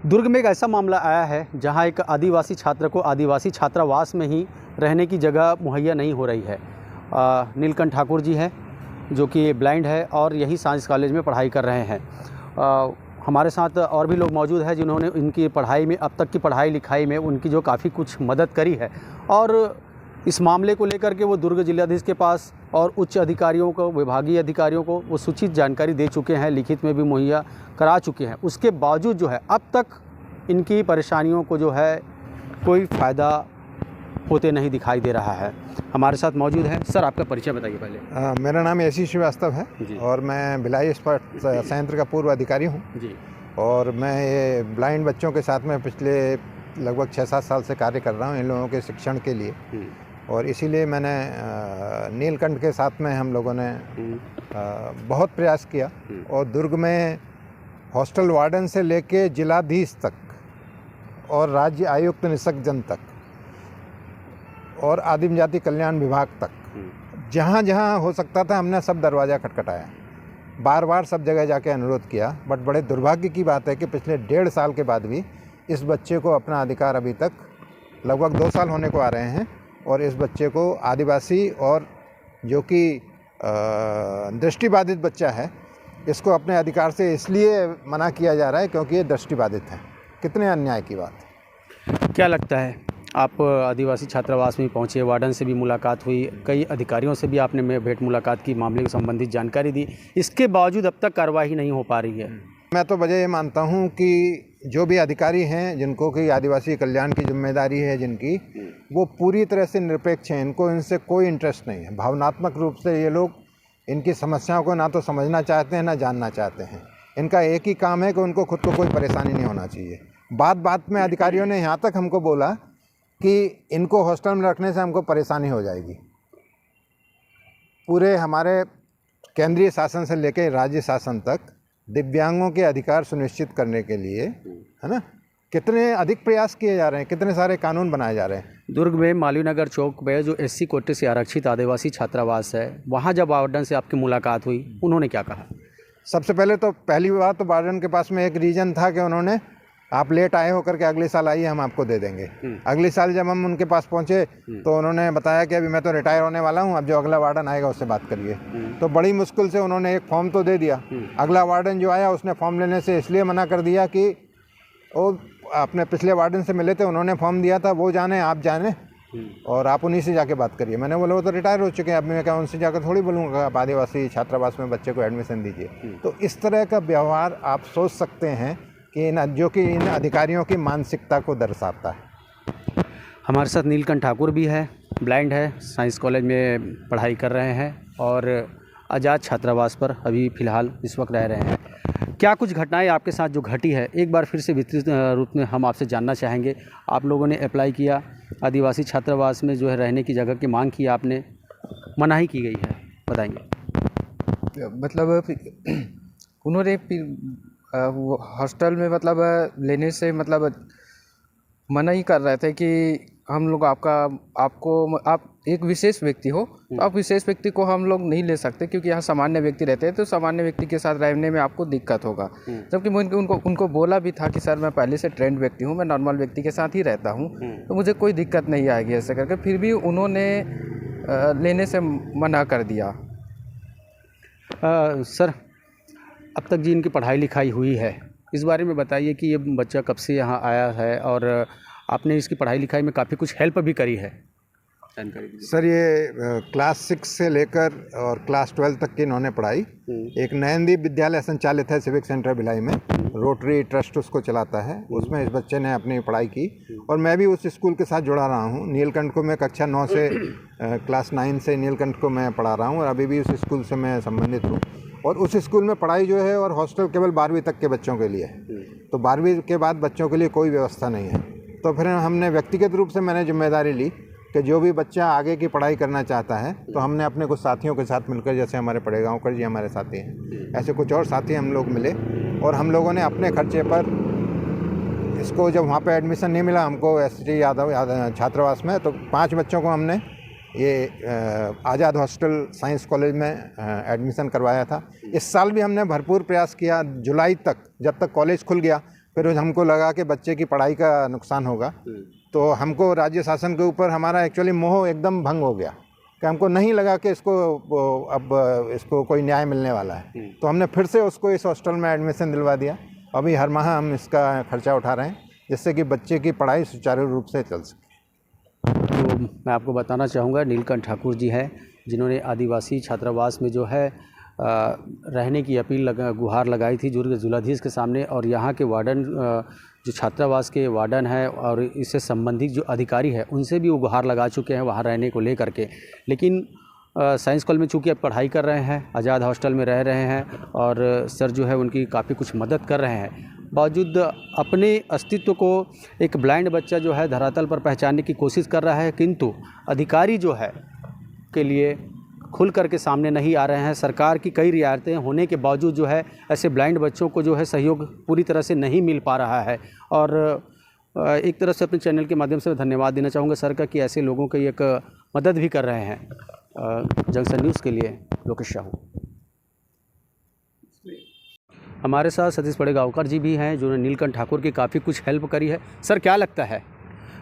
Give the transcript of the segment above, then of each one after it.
दुर्ग में एक ऐसा मामला आया है जहां एक आदिवासी छात्र को आदिवासी छात्रावास में ही रहने की जगह मुहैया नहीं हो रही है। नीलकंठ ठाकुर जी हैं जो कि ब्लाइंड है और यही साइंस कॉलेज में पढ़ाई कर रहे हैं। हमारे साथ और भी लोग मौजूद हैं जिन्होंने इनकी पढ़ाई में, अब तक की पढ़ाई लिखाई में उनकी जो काफ़ी कुछ मदद करी है और इस मामले को लेकर के वो दुर्ग जिलाधीश के पास और उच्च अधिकारियों को, विभागीय अधिकारियों को वो सूचित जानकारी दे चुके हैं, लिखित में भी मुहैया करा चुके हैं। उसके बावजूद जो है अब तक इनकी परेशानियों को जो है कोई फ़ायदा होते नहीं दिखाई दे रहा है। हमारे साथ मौजूद हैं। सर, आपका परिचय बताइए पहले। मेरा नाम एसी श्रीवास्तव है और मैं भिलाई इस्पात संयंत्र का पूर्व अधिकारी हूँ जी। और मैं ये ब्लाइंड बच्चों के साथ में पिछले लगभग 6-7 साल से कार्य कर रहा हूँ इन लोगों के शिक्षण के लिए। और इसीलिए मैंने नीलकंठ के साथ में हम लोगों ने बहुत प्रयास किया और दुर्ग में हॉस्टल वार्डन से लेके जिलाधीश तक और राज्य आयुक्त निसर्जन तक और आदिम जाति कल्याण विभाग तक जहाँ जहाँ हो सकता था हमने सब दरवाज़ा खटखटाया, बार बार सब जगह जाके अनुरोध किया। बट बड़े दुर्भाग्य की बात है कि पिछले 1.5 साल के बाद भी इस बच्चे को अपना अधिकार अभी तक लगभग 2 साल होने को आ रहे हैं और इस बच्चे को आदिवासी और जो कि दृष्टिबाधित बच्चा है इसको अपने अधिकार से इसलिए मना किया जा रहा है क्योंकि ये दृष्टिबाधित है। कितने अन्याय की बात है। क्या लगता है, आप आदिवासी छात्रावास में पहुंचे, वार्डन से भी मुलाकात हुई, कई अधिकारियों से भी आपने भेंट मुलाकात की, मामले से संबंधित जानकारी दी, इसके बावजूद अब तक कार्रवाई नहीं हो पा रही है? मैं तो वजह ये मानता हूँ कि जो भी अधिकारी हैं जिनको कि आदिवासी कल्याण की जिम्मेदारी है जिनकी, वो पूरी तरह से निरपेक्ष हैं। इनको इनसे कोई इंटरेस्ट नहीं है। भावनात्मक रूप से ये लोग इनकी समस्याओं को ना तो समझना चाहते हैं ना जानना चाहते हैं। इनका एक ही काम है कि उनको खुद को कोई परेशानी नहीं होना चाहिए। बात बात में अधिकारियों ने यहाँ तक हमको बोला कि इनको हॉस्टल में रखने से हमको परेशानी हो जाएगी। पूरे हमारे केंद्रीय शासन से लेकर राज्य शासन तक दिव्यांगों के अधिकार सुनिश्चित करने के लिए, है ना, कितने अधिक प्रयास किए जा रहे हैं, कितने सारे कानून बनाए जा रहे हैं। दुर्ग में मालवीय चौक पे जो एससी कोटे से आरक्षित आदिवासी छात्रावास है, वहाँ जब वार्डन से आपकी मुलाकात हुई, उन्होंने क्या कहा? सबसे पहले तो पहली बात तो वार्डन के पास में एक रीज़न था कि उन्होंने, आप लेट आए हो करके अगले साल आइए, हम आपको दे देंगे। अगले साल जब हम उनके पास पहुंचे तो उन्होंने बताया कि अभी मैं तो रिटायर होने वाला हूं, अब जो अगला वार्डन आएगा उससे बात करिए। तो बड़ी मुश्किल से उन्होंने एक फॉर्म तो दे दिया। अगला वार्डन जो आया उसने फॉर्म लेने से इसलिए मना कर दिया कि वो अपने पिछले वार्डन से मिले थे, उन्होंने फॉर्म दिया था, वो जाने आप जाने और आप उन्हीं से जाके बात करिए। मैंने बोला वो तो रिटायर हो चुके हैं, अब मैं क्या उनसे जाकर थोड़ी बोलूँगा आप आदिवासी छात्रावास में बच्चे को एडमिशन दीजिए। तो इस तरह का व्यवहार आप सोच सकते हैं कि जो कि इन अधिकारियों की मानसिकता को दर्शाता है। हमारे साथ नीलकंठ ठाकुर भी है, ब्लाइंड है, साइंस कॉलेज में पढ़ाई कर रहे हैं और आज़ाद छात्रावास पर अभी फ़िलहाल इस वक्त रह रहे हैं। क्या कुछ घटनाएं आपके साथ जो घटी है, एक बार फिर से विस्तृत रूप में हम आपसे जानना चाहेंगे। आप लोगों ने अप्लाई किया, आदिवासी छात्रावास में जो है रहने की जगह की मांग की, आपने मनाही की गई है, बताएंगे? मतलब उन्होंने वो हॉस्टल में मतलब लेने से मतलब मना ही कर रहे थे कि हम लोग आप एक विशेष व्यक्ति हो तो आप विशेष व्यक्ति को हम लोग नहीं ले सकते क्योंकि यहाँ सामान्य व्यक्ति रहते हैं, तो सामान्य व्यक्ति के साथ रहने में आपको दिक्कत होगा। जबकि मैं उनको बोला भी था कि सर मैं पहले से ट्रेंड व्यक्ति हूँ, मैं नॉर्मल व्यक्ति के साथ ही रहता हूँ, तो मुझे कोई दिक्कत नहीं आएगी ऐसे करके। फिर भी उन्होंने लेने से मना कर दिया। सर, अब तक जी इनकी पढ़ाई लिखाई हुई है, इस बारे में बताइए कि ये बच्चा कब से यहाँ आया है और आपने इसकी पढ़ाई लिखाई में काफ़ी कुछ हेल्प भी करी है, जानकारी दीजिए। सर, ये क्लास 6 से लेकर और क्लास 12 तक की इन्होंने पढ़ाई एक नयनदीप विद्यालय संचालित है सिविक सेंटर भिलाई में, रोटरी ट्रस्ट उसको चलाता है, उसमें इस बच्चे ने अपनी पढ़ाई की और मैं भी उस स्कूल के साथ जुड़ा रहा हूँ। नीलकंठ को मैं कक्षा 9 से क्लास 9 से नीलकंठ को मैं पढ़ा रहा हूँ और अभी भी उस स्कूल से मैं संबंधित हूँ। और उस स्कूल में पढ़ाई जो है और हॉस्टल केवल 12वीं तक के बच्चों के लिए है, तो 12वीं के बाद बच्चों के लिए कोई व्यवस्था नहीं है। तो फिर हमने व्यक्तिगत रूप से मैंने जिम्मेदारी ली कि जो भी बच्चा आगे की पढ़ाई करना चाहता है तो हमने अपने कुछ साथियों के साथ मिलकर, जैसे हमारे पड़ेगांवकर जी हमारे साथी हैं, ऐसे कुछ और साथी हम लोग मिले और हम लोगों ने अपने खर्चे पर इसको, जब वहाँ पे एडमिशन नहीं मिला हमको एसटी यादव छात्रावास में, तो 5 बच्चों को हमने ये आज़ाद हॉस्टल साइंस कॉलेज में एडमिशन करवाया था। इस साल भी हमने भरपूर प्रयास किया, जुलाई तक, जब तक कॉलेज खुल गया फिर हमको लगा कि बच्चे की पढ़ाई का नुकसान होगा, तो हमको राज्य शासन के ऊपर हमारा एक्चुअली मोह एकदम भंग हो गया कि हमको नहीं लगा कि इसको कोई न्याय मिलने वाला है। तो हमने फिर से उसको इस हॉस्टल में एडमिशन दिलवा दिया। अभी हर माह हम इसका खर्चा उठा रहे हैं जिससे कि बच्चे की पढ़ाई सुचारू रूप से चल सके। तो मैं आपको बताना चाहूँगा, नीलकंठ ठाकुर जी हैं जिन्होंने आदिवासी छात्रावास में जो है रहने की अपील गुहार लगाई थी जिलाधीश के सामने, और यहाँ के वार्डन जो छात्रावास के वार्डन है और इससे संबंधित जो अधिकारी है उनसे भी वो गुहार लगा चुके हैं वहाँ रहने को लेकर के। लेकिन साइंस कॉलेज में चूँकि अब पढ़ाई कर रहे हैं, आज़ाद हॉस्टल में रह रहे हैं और सर जो है उनकी काफ़ी कुछ मदद कर रहे हैं, बावजूद अपने अस्तित्व को एक ब्लाइंड बच्चा जो है धरातल पर पहचानने की कोशिश कर रहा है, किंतु अधिकारी जो है के लिए खुल करके सामने नहीं आ रहे हैं। सरकार की कई रियायतें होने के बावजूद जो है ऐसे ब्लाइंड बच्चों को जो है सहयोग पूरी तरह से नहीं मिल पा रहा है। और एक तरह से अपने चैनल के माध्यम से धन्यवाद देना चाहूँगा सर का कि ऐसे लोगों की एक मदद भी कर रहे हैं। जंक्शन न्यूज़ के लिए लोकेश साहू। हमारे साथ सतीश पड़ेगांवकर जी भी हैं जिन्होंने नीलकंठ ठाकुर की काफ़ी कुछ हेल्प करी है। सर क्या लगता है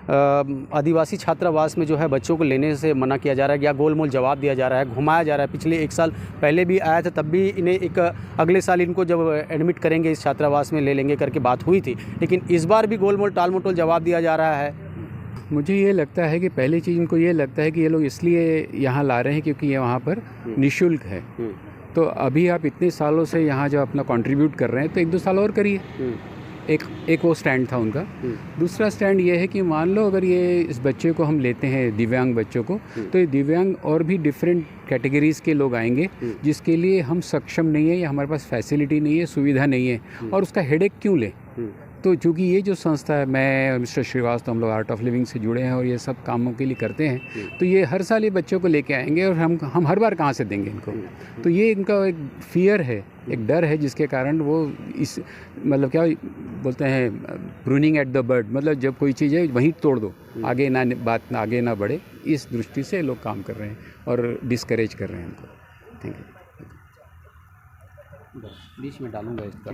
आदिवासी छात्रावास में जो है बच्चों को लेने से मना किया जा रहा है या गोलमोल जवाब दिया जा रहा है, घुमाया जा रहा है? पिछले 1 साल पहले भी आया था, तब भी इन्हें एक अगले साल इनको जब एडमिट करेंगे इस छात्रावास में ले लेंगे करके बात हुई थी, लेकिन इस बार भी गोलमोल टाल मटोल जवाब दिया जा रहा है। मुझे ये लगता है कि पहली चीज़ इनको ये लगता है कि ये लोग इसलिए यहाँ ला रहे हैं क्योंकि ये वहाँ पर निःशुल्क है। तो अभी आप इतने सालों से यहाँ जो अपना कंट्रीब्यूट कर रहे हैं तो 1-2 साल और करिए। एक वो स्टैंड था उनका। दूसरा स्टैंड ये है कि मान लो अगर ये इस बच्चे को हम लेते हैं, दिव्यांग बच्चों को, तो ये दिव्यांग और भी डिफरेंट कैटेगरीज़ के लोग आएंगे जिसके लिए हम सक्षम नहीं है या हमारे पास फैसिलिटी नहीं है, सुविधा नहीं है, और उसका हेडेक क्यों लें? तो चूँकि ये जो संस्था है, मैं और मिस्टर श्रीवास्तव, हम लोग आर्ट ऑफ लिविंग से जुड़े हैं और ये सब कामों के लिए करते हैं, तो ये हर साल ये बच्चों को लेके आएंगे और हम हर बार कहाँ से देंगे इनको? तो ये इनका एक फियर है, एक डर है जिसके कारण वो इस मतलब क्या बोलते हैं, प्रूनिंग एट द बर्ड, मतलब जब कोई चीज़ है वहीं तोड़ दो, आगे ना बात आगे ना बढ़े, इस दृष्टि से लोग काम कर रहे हैं और डिस्करेज कर रहे हैं इनको। Thank you. बीच में डालूंगा इसका।